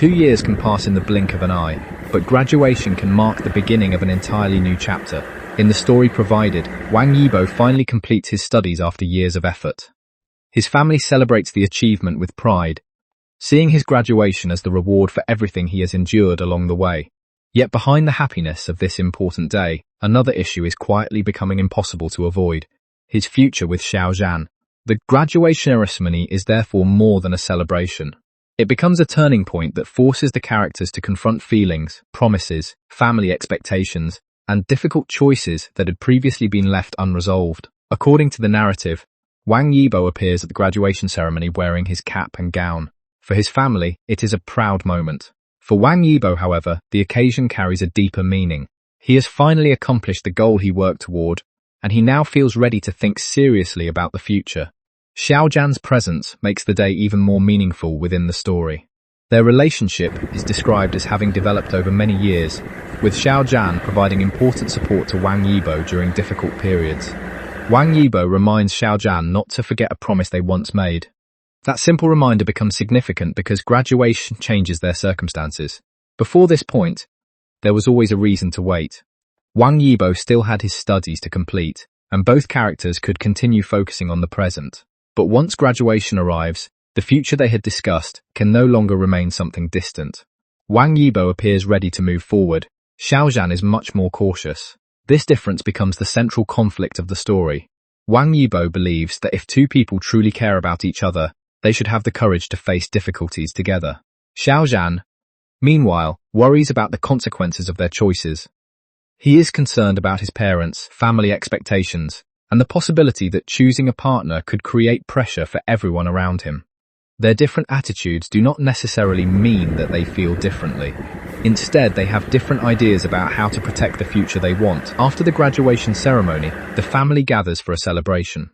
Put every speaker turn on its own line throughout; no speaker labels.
2 years can pass in the blink of an eye, but graduation can mark the beginning of an entirely new chapter. In the story provided, Wang Yibo finally completes his studies after years of effort. His family celebrates the achievement with pride, seeing his graduation as the reward for everything he has endured along the way. Yet behind the happiness of this important day, another issue is quietly becoming impossible to avoid: his future with Xiao Zhan. The graduation ceremony is therefore more than a celebration. It becomes a turning point that forces the characters to confront feelings, promises, family expectations, and difficult choices that had previously been left unresolved. According to the narrative, Wang Yibo appears at the graduation ceremony wearing his cap and gown. For his family, it is a proud moment. For Wang Yibo, however, the occasion carries a deeper meaning. He has finally accomplished the goal he worked toward, and he now feels ready to think seriously about the future. Xiao Zhan's presence makes the day even more meaningful within the story. Their relationship is described as having developed over many years, with Xiao Zhan providing important support to Wang Yibo during difficult periods. Wang Yibo reminds Xiao Zhan not to forget a promise they once made. That simple reminder becomes significant because graduation changes their circumstances. Before this point, there was always a reason to wait. Wang Yibo still had his studies to complete, and both characters could continue focusing on the present. But once graduation arrives, the future they had discussed can no longer remain something distant. Wang Yibo appears ready to move forward. Xiao Zhan is much more cautious. This difference becomes the central conflict of the story. Wang Yibo believes that if two people truly care about each other, they should have the courage to face difficulties together. Xiao Zhan, meanwhile, worries about the consequences of their choices. He is concerned about his parents, family expectations, and the possibility that choosing a partner could create pressure for everyone around him. Their different attitudes do not necessarily mean that they feel differently. Instead, they have different ideas about how to protect the future they want. After the graduation ceremony, the family gathers for a celebration.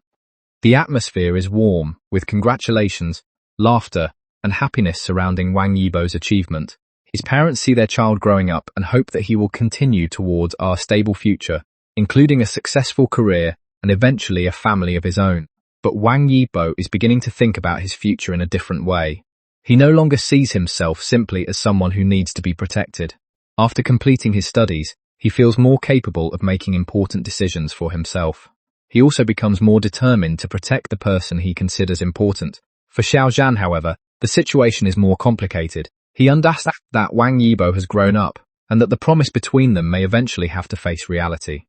The atmosphere is warm, with congratulations, laughter, and happiness surrounding Wang Yibo's achievement. His parents see their child growing up and hope that he will continue towards a stable future, including a successful career and eventually a family of his own. But Wang Yibo is beginning to think about his future in a different way. He no longer sees himself simply as someone who needs to be protected. After completing his studies, he feels more capable of making important decisions for himself. He also becomes more determined to protect the person he considers important. For Xiao Zhan, however, the situation is more complicated. He understands that Wang Yibo has grown up, and that the promise between them may eventually have to face reality.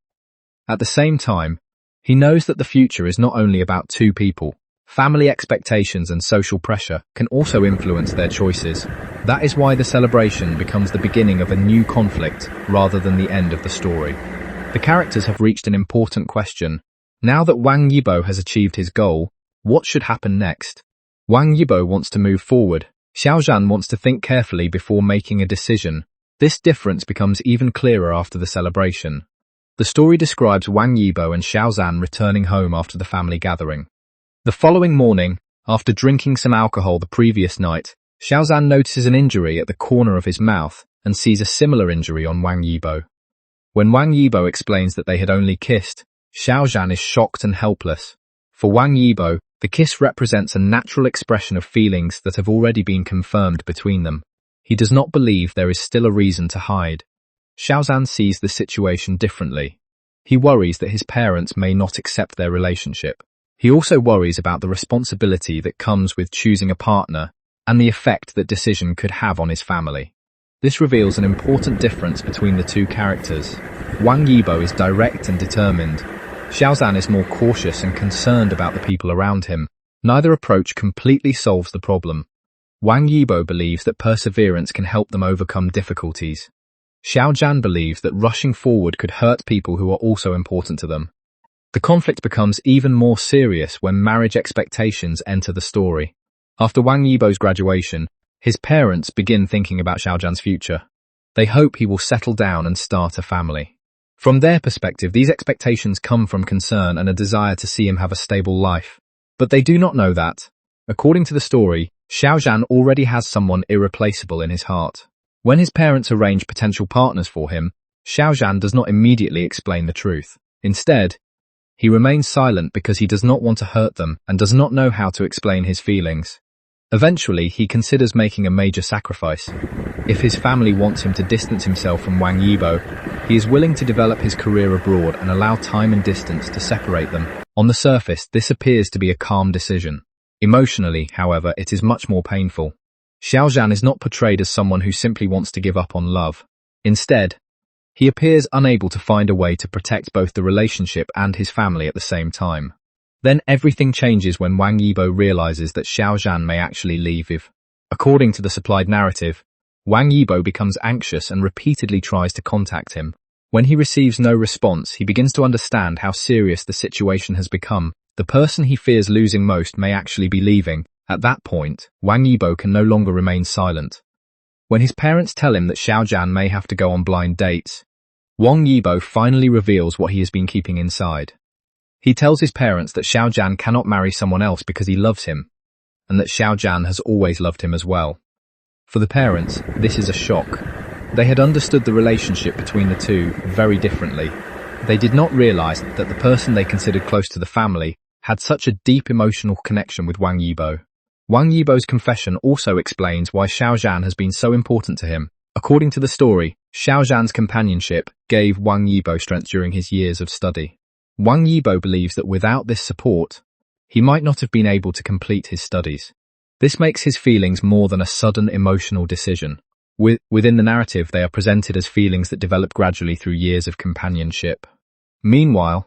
At the same time, he knows that the future is not only about two people. Family expectations and social pressure can also influence their choices. That is why the celebration becomes the beginning of a new conflict rather than the end of the story. The characters have reached an important question. Now that Wang Yibo has achieved his goal, what should happen next? Wang Yibo wants to move forward. Xiao Zhan wants to think carefully before making a decision. This difference becomes even clearer after the celebration. The story describes Wang Yibo and Xiao Zhan returning home after the family gathering. The following morning, after drinking some alcohol the previous night, Xiao Zhan notices an injury at the corner of his mouth and sees a similar injury on Wang Yibo. When Wang Yibo explains that they had only kissed, Xiao Zhan is shocked and helpless. For Wang Yibo, the kiss represents a natural expression of feelings that have already been confirmed between them. He does not believe there is still a reason to hide. Xiao Zhan sees the situation differently. He worries that his parents may not accept their relationship. He also worries about the responsibility that comes with choosing a partner and the effect that decision could have on his family. This reveals an important difference between the two characters. Wang Yibo is direct and determined. Xiao Zhan is more cautious and concerned about the people around him. Neither approach completely solves the problem. Wang Yibo believes that perseverance can help them overcome difficulties. Xiao Zhan believes that rushing forward could hurt people who are also important to them. The conflict becomes even more serious when marriage expectations enter the story. After Wang Yibo's graduation, his parents begin thinking about Xiao Zhan's future. They hope he will settle down and start a family. From their perspective, these expectations come from concern and a desire to see him have a stable life. But they do not know that, according to the story, Xiao Zhan already has someone irreplaceable in his heart. When his parents arrange potential partners for him, Xiao Zhan does not immediately explain the truth. Instead, he remains silent because he does not want to hurt them and does not know how to explain his feelings. Eventually, he considers making a major sacrifice. If his family wants him to distance himself from Wang Yibo, he is willing to develop his career abroad and allow time and distance to separate them. On the surface, this appears to be a calm decision. Emotionally, however, it is much more painful. Xiao Zhan is not portrayed as someone who simply wants to give up on love. Instead, he appears unable to find a way to protect both the relationship and his family at the same time. Then everything changes when Wang Yibo realizes that Xiao Zhan may actually leave. According to the supplied narrative, Wang Yibo becomes anxious and repeatedly tries to contact him. When he receives no response, he begins to understand how serious the situation has become. The person he fears losing most may actually be leaving. At that point, Wang Yibo can no longer remain silent. When his parents tell him that Xiao Zhan may have to go on blind dates, Wang Yibo finally reveals what he has been keeping inside. He tells his parents that Xiao Zhan cannot marry someone else because he loves him, and that Xiao Zhan has always loved him as well. For the parents, this is a shock. They had understood the relationship between the two very differently. They did not realize that the person they considered close to the family had such a deep emotional connection with Wang Yibo. Wang Yibo's confession also explains why Xiao Zhan has been so important to him. According to the story, Xiao Zhan's companionship gave Wang Yibo strength during his years of study. Wang Yibo believes that without this support, he might not have been able to complete his studies. This makes his feelings more than a sudden emotional decision. Within the narrative, they are presented as feelings that develop gradually through years of companionship. Meanwhile,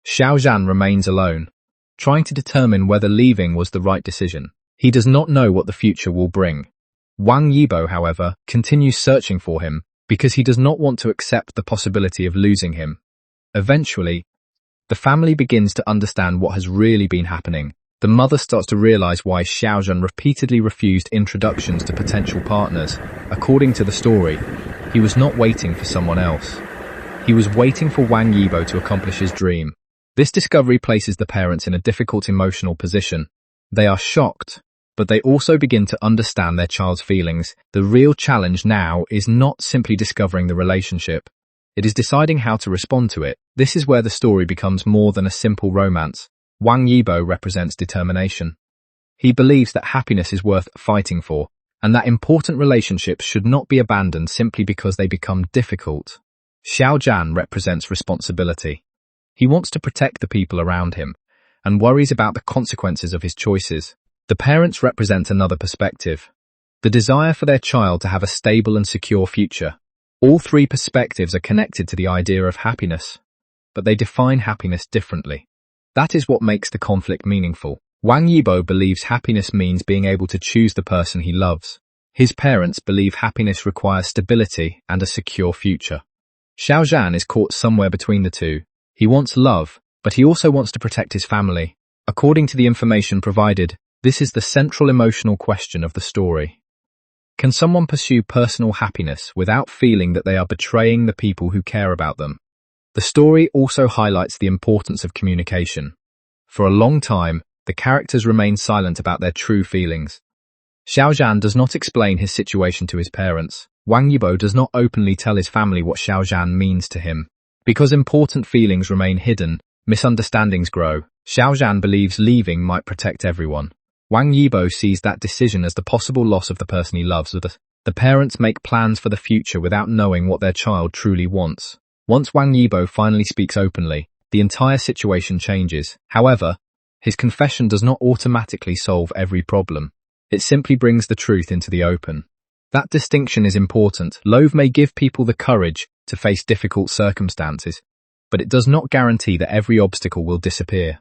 Xiao Zhan remains alone, trying to determine whether leaving was the right decision. He does not know what the future will bring. Wang Yibo, however, continues searching for him because he does not want to accept the possibility of losing him. Eventually, the family begins to understand what has really been happening. The mother starts to realize why Xiao Zhan repeatedly refused introductions to potential partners. According to the story, he was not waiting for someone else. He was waiting for Wang Yibo to accomplish his dream. This discovery places the parents in a difficult emotional position. They are shocked, but they also begin to understand their child's feelings. The real challenge now is not simply discovering the relationship. It is deciding how to respond to it. This is where the story becomes more than a simple romance. Wang Yibo represents determination. He believes that happiness is worth fighting for, and that important relationships should not be abandoned simply because they become difficult. Xiao Zhan represents responsibility. He wants to protect the people around him, and worries about the consequences of his choices. The parents represent another perspective, the desire for their child to have a stable and secure future. All three perspectives are connected to the idea of happiness, but they define happiness differently. That is what makes the conflict meaningful. Wang Yibo believes happiness means being able to choose the person he loves. His parents believe happiness requires stability and a secure future. Xiao Zhan is caught somewhere between the two. He wants love, but he also wants to protect his family. According to the information provided, this is the central emotional question of the story. Can someone pursue personal happiness without feeling that they are betraying the people who care about them? The story also highlights the importance of communication. For a long time, the characters remain silent about their true feelings. Xiao Zhan does not explain his situation to his parents. Wang Yibo does not openly tell his family what Xiao Zhan means to him. Because important feelings remain hidden, misunderstandings grow. Xiao Zhan believes leaving might protect everyone. Wang Yibo sees that decision as the possible loss of the person he loves. The parents make plans for the future without knowing what their child truly wants. Once Wang Yibo finally speaks openly, the entire situation changes. However, his confession does not automatically solve every problem. It simply brings the truth into the open. That distinction is important. Love may give people the courage to face difficult circumstances, but it does not guarantee that every obstacle will disappear.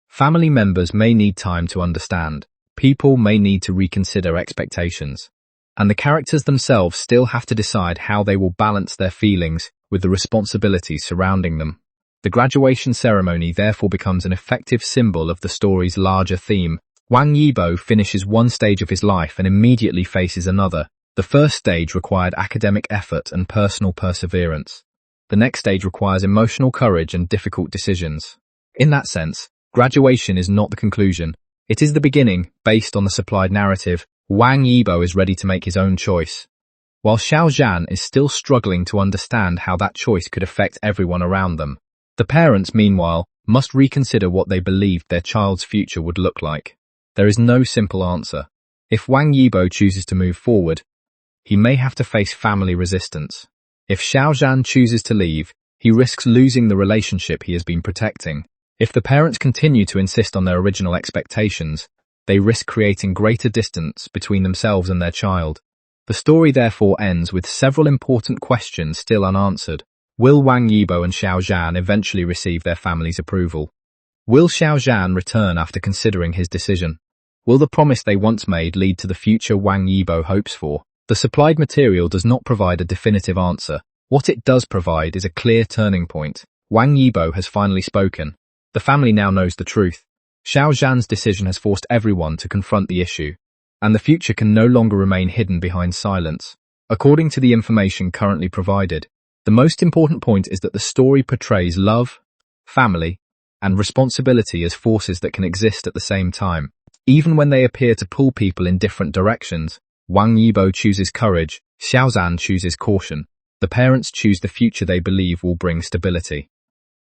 Family members may need time to understand. People may need to reconsider expectations. And the characters themselves still have to decide how they will balance their feelings with the responsibilities surrounding them. The graduation ceremony therefore becomes an effective symbol of the story's larger theme. Wang Yibo finishes one stage of his life and immediately faces another. The first stage required academic effort and personal perseverance. The next stage requires emotional courage and difficult decisions. In that sense, graduation is not the conclusion. It is the beginning. Based on the supplied narrative, Wang Yibo is ready to make his own choice, while Xiao Zhan is still struggling to understand how that choice could affect everyone around them. The parents, meanwhile, must reconsider what they believed their child's future would look like. There is no simple answer. If Wang Yibo chooses to move forward, he may have to face family resistance. If Xiao Zhan chooses to leave, he risks losing the relationship he has been protecting. If the parents continue to insist on their original expectations, they risk creating greater distance between themselves and their child. The story therefore ends with several important questions still unanswered. Will Wang Yibo and Xiao Zhan eventually receive their family's approval? Will Xiao Zhan return after considering his decision? Will the promise they once made lead to the future Wang Yibo hopes for? The supplied material does not provide a definitive answer. What it does provide is a clear turning point. Wang Yibo has finally spoken. The family now knows the truth. Xiao Zhan's decision has forced everyone to confront the issue, and the future can no longer remain hidden behind silence. According to the information currently provided, the most important point is that the story portrays love, family, and responsibility as forces that can exist at the same time. Even when they appear to pull people in different directions, Wang Yibo chooses courage, Xiao Zhan chooses caution. The parents choose the future they believe will bring stability.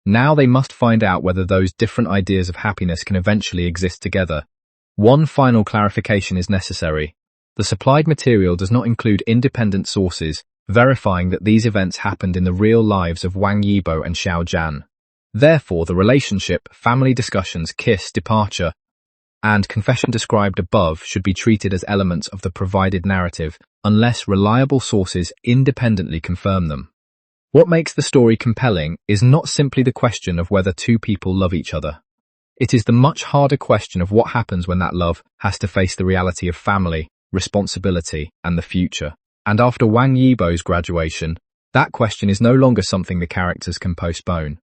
Now they must find out whether those different ideas of happiness can eventually exist together. One final clarification is necessary. The supplied material does not include independent sources, verifying that these events happened in the real lives of Wang Yibo and Xiao Zhan. Therefore, the relationship, family discussions, kiss, departure, and confession described above should be treated as elements of the provided narrative, unless reliable sources independently confirm them. What makes the story compelling is not simply the question of whether two people love each other. It is the much harder question of what happens when that love has to face the reality of family, responsibility, and the future. And after Wang Yibo's graduation, that question is no longer something the characters can postpone.